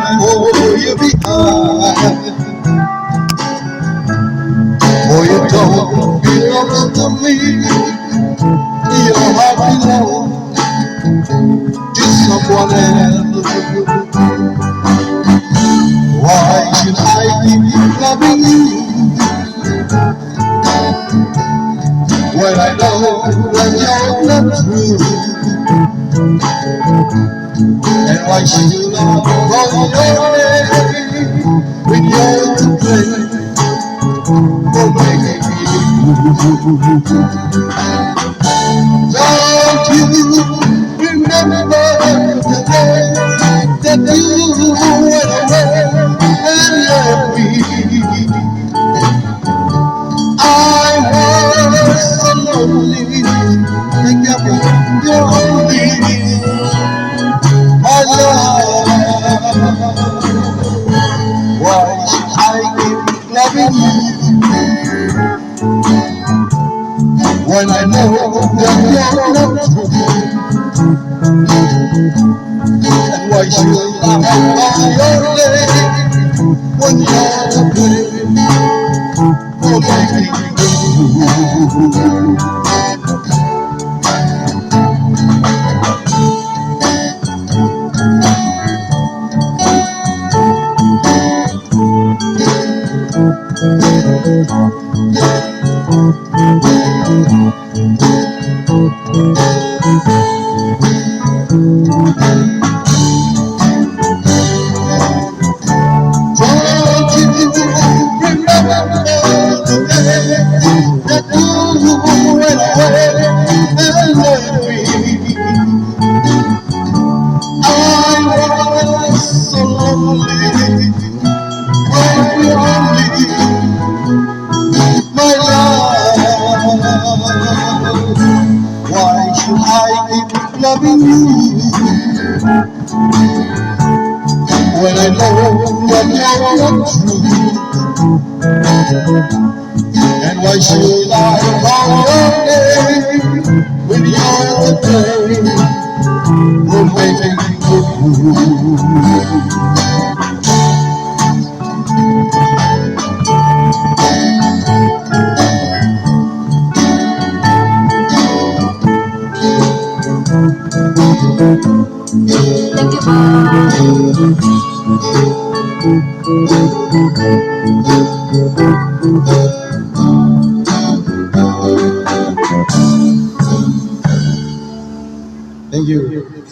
for you behind. For you don't belong to me. Your heart belongs to someone else. Why should I keep loving you when I know that you're not true? And why should I call your name when you're to blame for making me blue? Don't you remember the day that you went away and left me? I was so lonely, together you're only my love. Why should I keep loving you when I know that you're not true? And why should I call your name when you're to blame for making me blue? Why should I keep loving you when I know that you're not true? And why should I call your name when you're the blame for making me blue? Thank you Thank you.